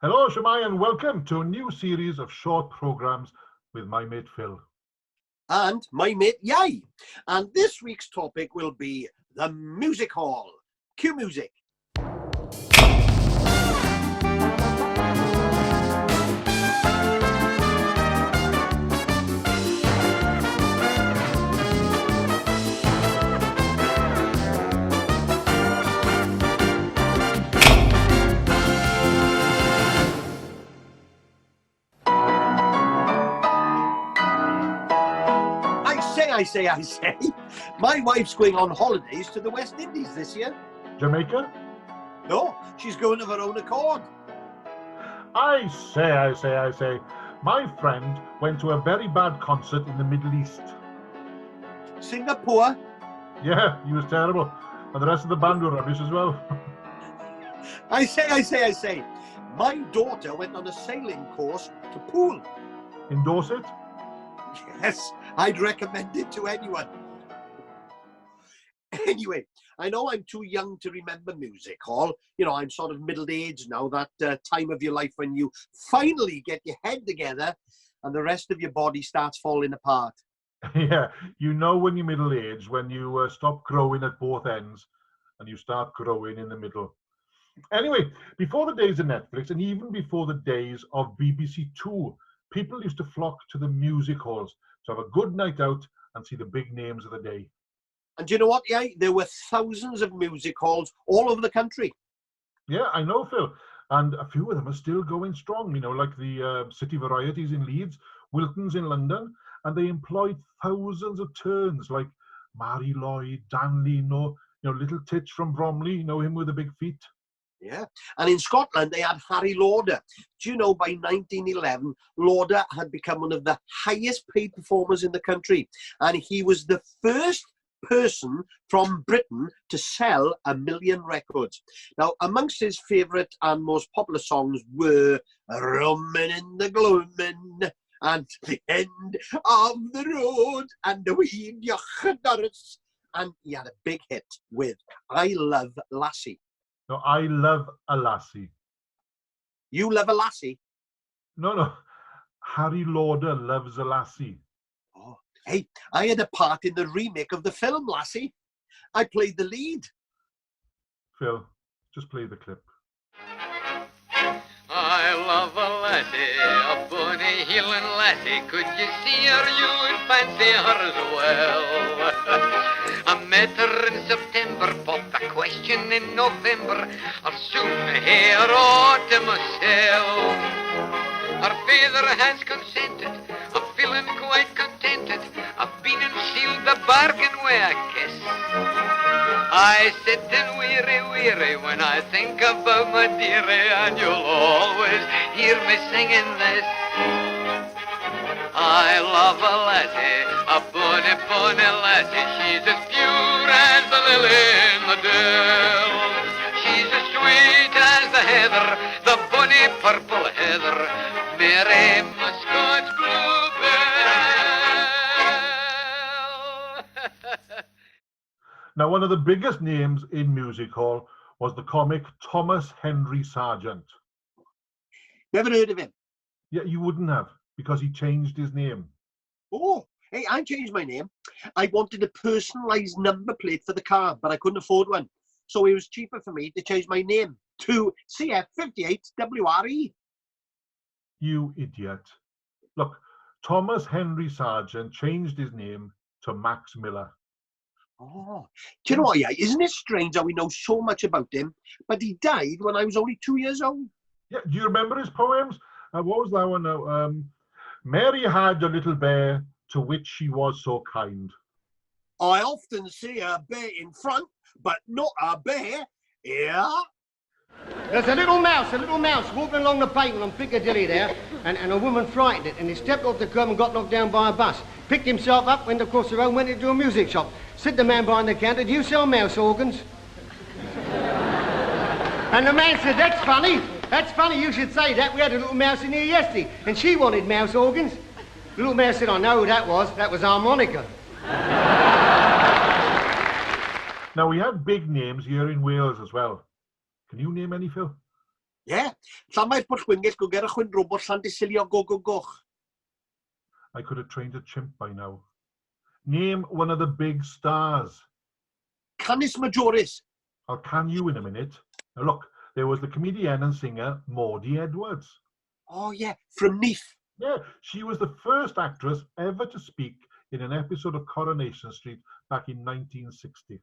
Hello, Shemai, and welcome to a new series of short programmes with my mate Phil. And my mate Ieuan. And this week's topic will be the music hall. Cue music. I say. My wife's going on holidays to the West Indies this year. Jamaica? No, she's going of her own accord. I say. My friend went to a very bad concert in the Middle East. Singapore? Yeah, he was terrible. And the rest of the band were rubbish as well. I say. My daughter went on a sailing course to Poole. In Dorset? Yes, I'd recommend it to anyone. Anyway, I know I'm too young to remember music hall. You know, I'm sort of middle-aged now, that time of your life when you finally get your head together and the rest of your body starts falling apart. Yeah, you know when you're middle-aged, when you stop growing at both ends and you start growing in the middle. Anyway, before the days of Netflix and even before the days of BBC Two, people used to flock to the music halls to have a good night out and see the big names of the day. And do you know what, yeah? There were thousands of music halls all over the country. Yeah, I know, Phil. And a few of them are still going strong, you know, like the City Varieties in Leeds, Wilton's in London, and they employed thousands of turns like Mary Lloyd, Dan Leno, you know, Little Titch from Bromley, you know him with the big feet. Yeah, and in Scotland they had Harry Lauder. Do you know by 1911 Lauder had become one of the highest paid performers in the country, and he was the first person from Britain to sell 1 million records. Now, amongst his favourite and most popular songs were Roamin' in the Gloamin' and The End of the Road and The Wee Doris, and he had a big hit with I Love Lassie. No, I love a lassie. You love a lassie? No. Harry Lauder loves a lassie. Oh, hey, I had a part in the remake of the film Lassie. I played the lead. Phil, just play the clip. I love a lassie, a bonny heeling lassie. Could you see her, you would fancy her as well. I met her in September, popped a question in November. I'll soon hear autumn myself. Her father has consented, I'm feeling quite contented. I've been and sealed the bargain with a kiss. I sit and weary when I think about my dearie, and you'll always hear me singing this. I love a lassie, a bonny lassie. She's as pure as the lily in the dell. She's as sweet as the heather, the bonny purple heather, Mary Muscot's bluebell. Now, one of the biggest names in music hall was the comic Thomas Henry Sargent. Never heard of him. Yeah, you wouldn't have, because he changed his name. Oh, hey, I changed my name. I wanted a personalised number plate for the car, but I couldn't afford one. So it was cheaper for me to change my name to CF58WRE. You idiot. Look, Thomas Henry Sargent changed his name to Max Miller. Oh, do you know what, yeah? Isn't it strange how we know so much about him, but he died when I was only 2 years old? Yeah, do you remember his poems? What was that one now? Mary had a little bear to which she was so kind. I often see a bear in front, but not a bear. Yeah. There's a little mouse walking along the pavement on Piccadilly there, and a woman frightened it, and he stepped off the curb and got knocked down by a bus. Picked himself up, went across the road, went into a music shop. Said the man behind the counter, "Do you sell mouse organs?" And the man said, "That's funny. That's funny you should say that. We had a little mouse in here yesterday, and she wanted mouse organs." The little mouse said, "I know who that was. That was harmonica." Now, we have big names here in Wales as well. Can you name any, Phil? Yeah. Llanfair Pwllgwyngyll go ger y chwyn robot Llantysilio go go goch. I could have trained a chimp by now. Name one of the big stars. Canis Majoris. I'll can you in a minute. Now look, there was the comedian and singer Maudie Edwards. Oh, yeah, from Neath. Yeah, she was the first actress ever to speak in an episode of Coronation Street back in 1960.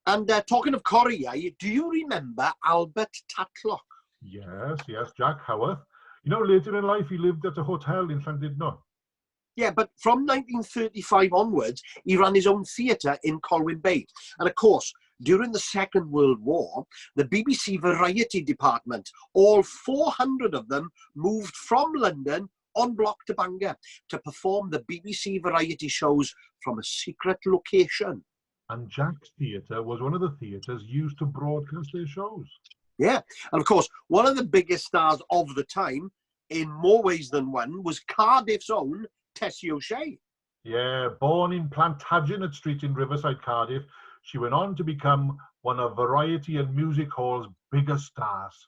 And talking of Corrie, do you remember Albert Tatlock? Yes, Jack Howarth. You know, later in life he lived at a hotel in Llandudno. Yeah, but from 1935 onwards, he ran his own theatre in Colwyn Bay. And of course, during the Second World War, the BBC Variety Department, all 400 of them, moved from London en bloc to Bangor to perform the BBC variety shows from a secret location. And Jack's theatre was one of the theatres used to broadcast their shows. Yeah, and of course, one of the biggest stars of the time, in more ways than one, was Cardiff's own Tessie O'Shea. Yeah, born in Plantagenet Street in Riverside, Cardiff, she went on to become one of Variety and Music Hall's biggest stars.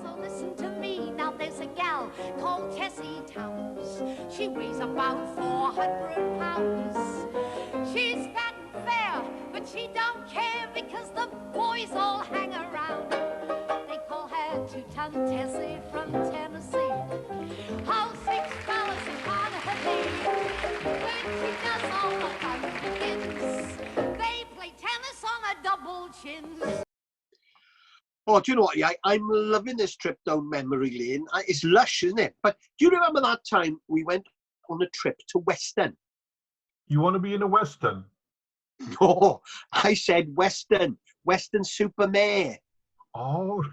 So listen to me, now there's a gal called Tessie Towns. She weighs about 400 pounds. She's fat and fair, but she don't care because the boys all hang around. They call her Two-Ton Tessie from Tennessee. How 6 fellas are on her knee. When she does all the fun begins, they play tennis on a double chin. Oh, do you know what? Yeah, I'm loving this trip down memory lane. It's lush, isn't it? But do you remember that time we went on a trip to Weston? You want to be in a Western? No, I said Weston. Weston Super Mare. Oh,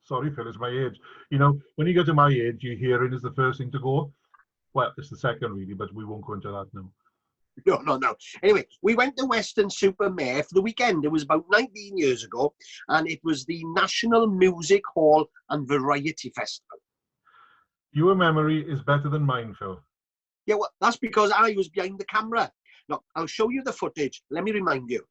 sorry, Phil, it's my age. You know, when you get to my age, your hearing is the first thing to go. Well, it's the second, really, but we won't go into that now. No. Anyway, we went to Weston Super Mare for the weekend. It was about 19 years ago, and it was the National Music Hall and Variety Festival. Your memory is better than mine, Phil. Yeah, well, that's because I was behind the camera. Look, I'll show you the footage. Let me remind you.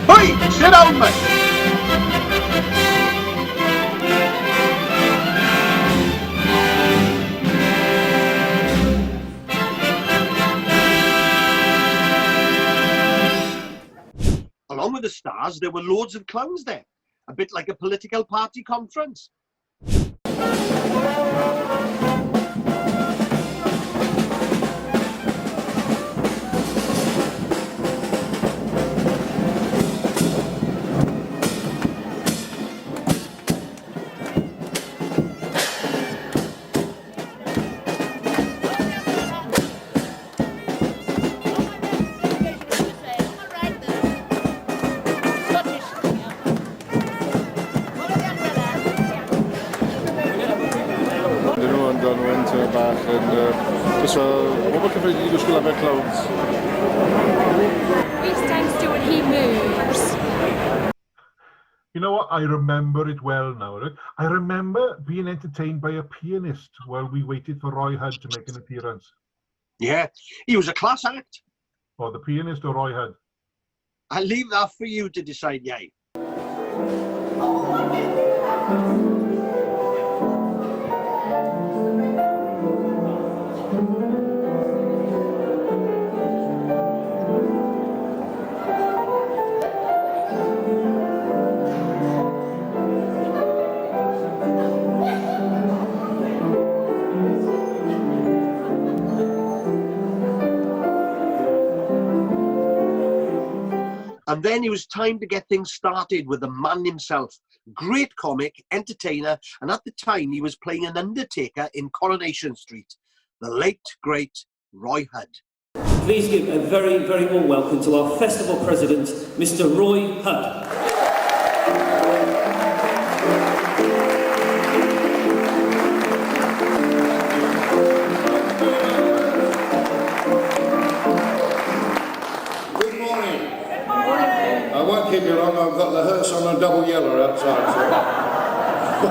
Hey, sit down, mate. Along with the stars, there were loads of clowns there, a bit like a political party conference. Bach and just what we're going to do have clowns. We stand still when he moves. You know what? I remember it well now. Right? I remember being entertained by a pianist while we waited for Roy Hudd to make an appearance. Yeah, he was a class act. Or the pianist or Roy Hudd. I'll leave that for you to decide, yay. And then it was time to get things started with the man himself. Great comic, entertainer, and at the time he was playing an undertaker in Coronation Street, the late, great Roy Hudd. Please give a very, very warm welcome to our festival president, Mr. Roy Hudd. Good morning. I won't keep you long, I've got the hearse on a double yellow outside. So.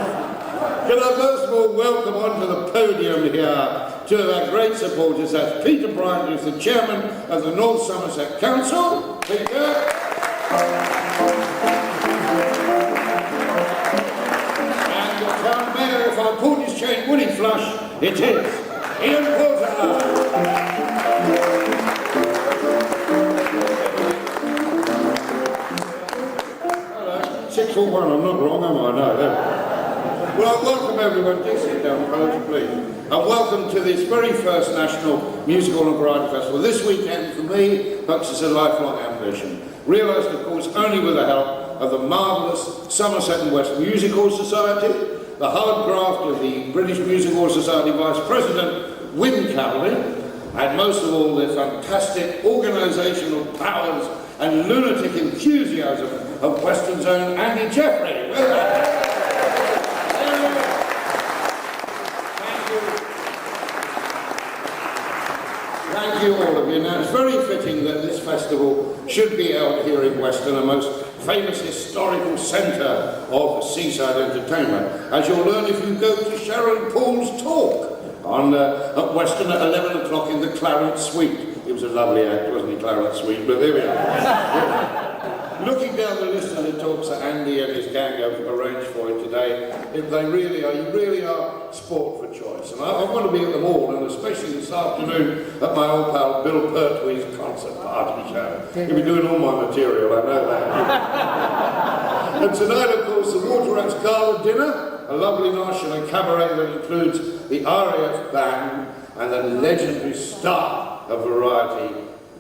Can I first of all welcome onto the podium here two of our great supporters. That's Peter Bryant, who's the chairman of the North Somerset Council. Peter. And the town mayor, if I pulled his chain, would he flush? It is Ieuan Porter. 641, I'm not wrong, am I? No, there. Well, welcome everyone. Do sit down, fellas, please. And welcome to this very first National Musical and Variety Festival. This weekend, for me, perhaps it's a lifelong ambition. Realised, of course, only with the help of the marvellous Somerset and West Music Hall Society, the hard graft of the British Music Hall Society Vice President, Wyn Calvin, and most of all, the fantastic organisational powers and lunatic enthusiasm of Weston's own Andy Jeffrey. Thank you all of you. Now, it's very fitting that this festival should be held here in Weston, a most famous historical centre of seaside entertainment, as you'll learn if you go to Sharon Paul's talk on at Weston at 11 o'clock in the Claret Suite. It was a lovely act, wasn't it, Claret Suite? But there we are. Looking down the list of the talks that Andy and his gang have arranged for you today, you really are sport for choice. And I want to be at them all, and especially this afternoon at my old pal Bill Pertwee's concert party show. He'll be doing all my material, I know that. And tonight, of course, the Water Rats Gala Dinner, a lovely nosh and a cabaret that includes the RAF Band and the legendary star of variety,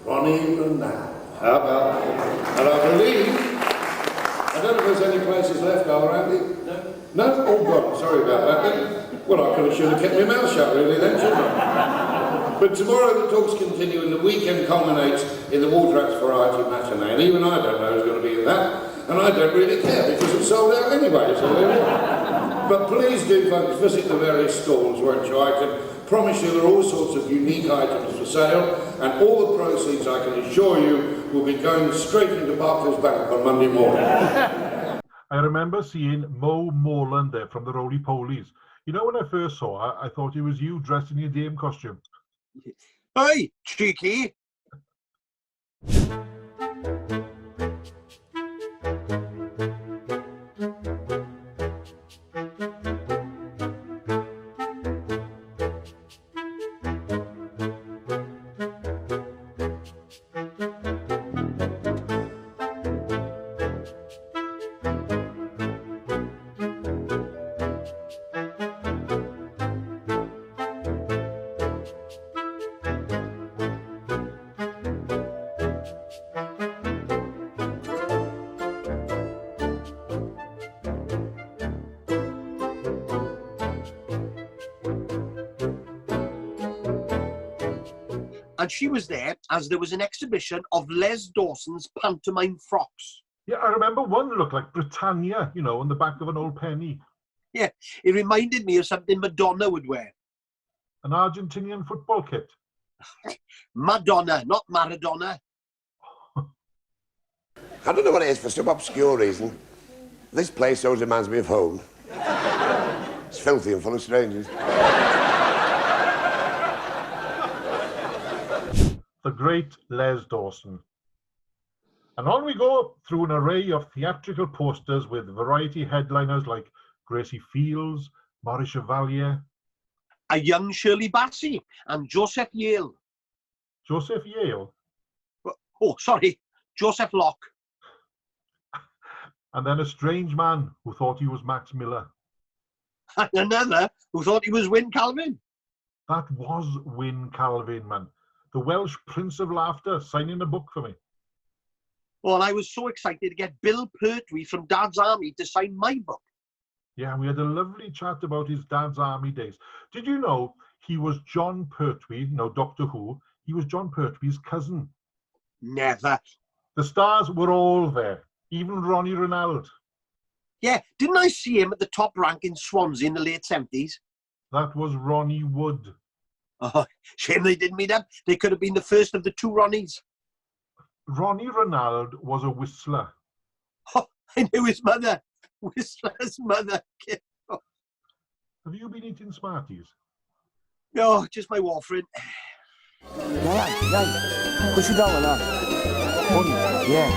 Ronnie Renal. How about that? And I believe, I don't know if there's any places left, are there, Andy? No. No? Oh, God, sorry about that then. Well, I should have kept my mouth shut, really, then, shouldn't I? But tomorrow the talks continue and the weekend culminates in the Water Rats Variety Matinee. And even I don't know who's going to be in that. And I don't really care because it's sold out anyway, so there we are. But please do, folks, visit the various stalls, won't you? I can promise you there are all sorts of unique items for sale, and all the proceeds, I can assure you, will be going straight into Barclays Bank on Monday morning. I remember seeing Mo Morland there from the Roly Polies. You know, when I first saw her, I thought it was you dressed in your dame costume. Hey, cheeky! And she was there as there was an exhibition of Les Dawson's pantomime frocks. Yeah, I remember one that looked like Britannia, you know, on the back of an old penny. Yeah, it reminded me of something Madonna would wear. An Argentinian football kit. Madonna, not Maradona. I don't know what it is, for some obscure reason. This place always reminds me of home. It's filthy and full of strangers. The great Les Dawson. And on we go through an array of theatrical posters with variety headliners like Gracie Fields, Maurice Chevalier, A young Shirley Bassey and Joseph Yale. Joseph Yale. Oh, sorry, Joseph Locke. And then a strange man who thought he was Max Miller. And another who thought he was Wyn Calvin. That was Wyn Calvin, man. The Welsh Prince of Laughter signing a book for me. Well, I was so excited to get Bill Pertwee from Dad's Army to sign my book. Yeah, we had a lovely chat about his dad's army days. Did you know he was John Pertwee, no Doctor Who, he was John Pertwee's cousin. Never. The stars were all there, even Ronnie Ronald. Yeah, didn't I see him at the top rank in Swansea in the late 70s? That was Ronnie Wood. Oh, shame they didn't meet up. They could have been the first of the two Ronnies. Ronnie Ronald was a whistler. Oh, I knew his mother. Whistler's mother. Have you been eating Smarties? No, just my warfarin. Right. Push it down now. Yeah.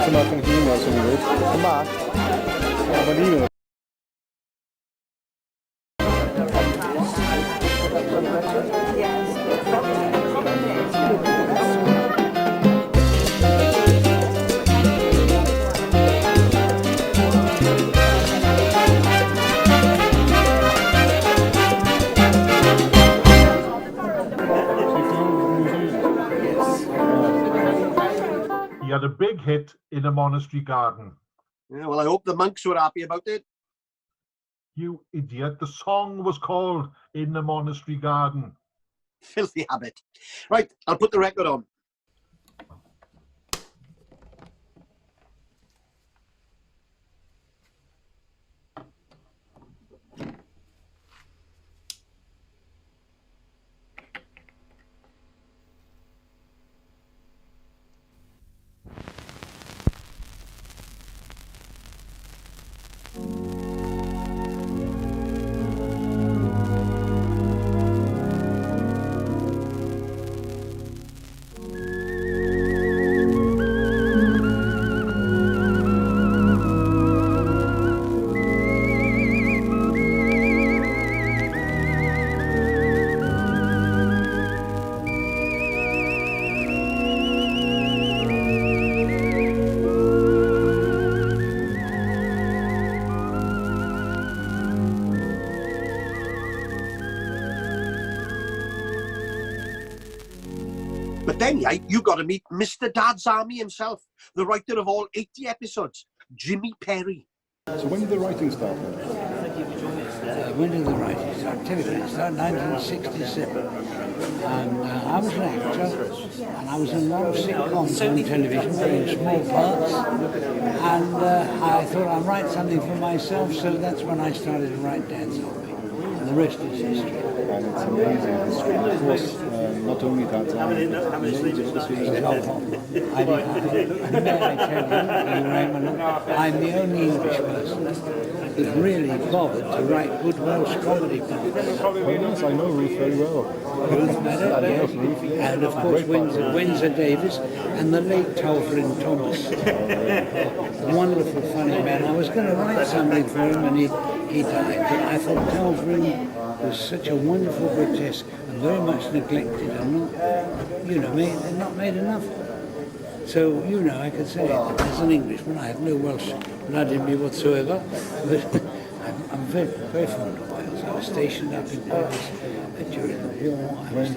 Come back and email somebody. Come back. Have an email. He had a big hit in a monastery garden. Yeah, well, I hope the monks were happy about it. You idiot, the song was called In the Monastery Garden. Filthy habit. Right, I'll put the record on. But then, yeah, you got to meet Mr. Dad's Army himself, the writer of all 80 episodes, Jimmy Perry. So when did the writing start? When did the writing start? I'll tell you when it started, 1967. And I was an actor, and I was in a lot of sitcoms on television, playing small parts. And I thought I'd write something for myself, so that's when I started to write Dad's Army. And the rest is history. And it's amazing history. Of course, not only Dad's Army, but loads of other series. I tell you, Raymond, I'm the only English person that really bothered to write good Welsh comedy parts. Oh yes, I know Ruth very well. Ruth Maddox, yes. And of course Windsor Davis and the late Talfrin Thomas. Wonderful, funny man. I was going to write something for him and he died. But I thought Talfrin was such a wonderful grotesque and very much neglected and not, not made enough. So, I could say as an Englishman, I have no Welsh blood in me whatsoever, but I'm very, very fond of Wales. I was stationed up in Wales during the war. I was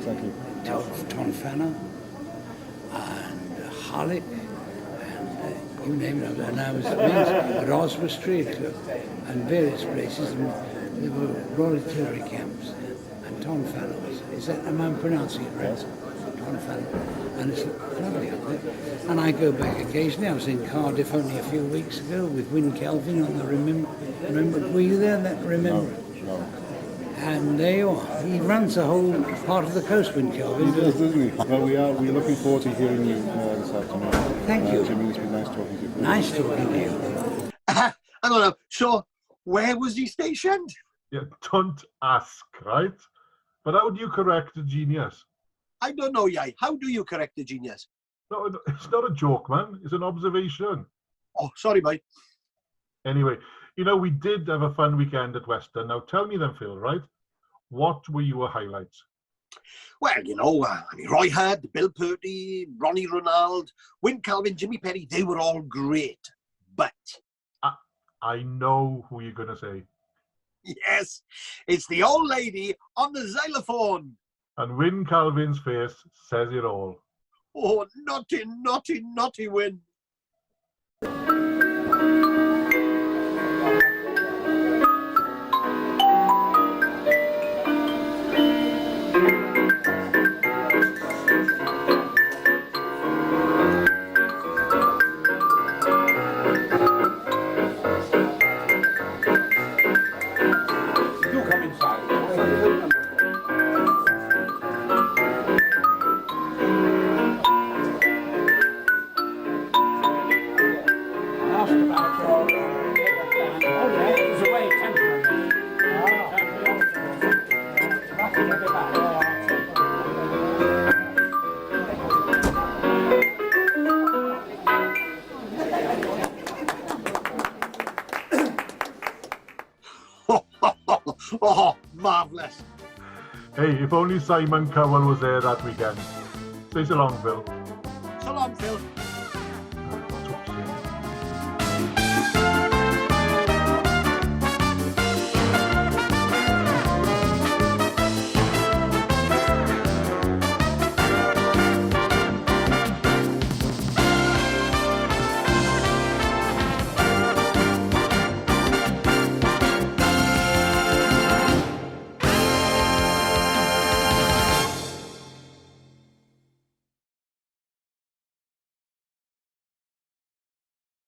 Tonfanna and Harlech, and you name it. And I was at Oswestry Club and various places. And there were Royal Artillery camps, and Tonfanna was. Am I pronouncing it right? And it's lovely up there. And I go back occasionally. I was in Cardiff only a few weeks ago with Wyn Kelvin on the Remember. Were you there? No. And there you are. He runs the whole part of the coast, Wyn Kelvin. He does, doesn't he? Well, we're looking forward to hearing you this afternoon. Thank you. Jimmy, it's been nice talking to you. Nice talking to you. I don't know. So, where was he stationed? Yeah, don't ask, right? But how do you correct a genius? I don't know, Yai. How do you correct a genius? No, it's not a joke, man. It's an observation. Oh, sorry, mate. Anyway, we did have a fun weekend at Weston. Now, tell me then, Phil, right? What were your highlights? Well, Roy Hurd, Bill Purdy, Ronnie Ronald, Wyn Calvin, Jimmy Perry, they were all great. But... I know who you're going to say. Yes, it's the old lady on the xylophone. And Wyn Calvin's face says it all. Oh, naughty, naughty, naughty Wyn. Oh, marvellous. Hey, if only Simon Cowell was there that weekend. Say so long, Phil. So long, Phil.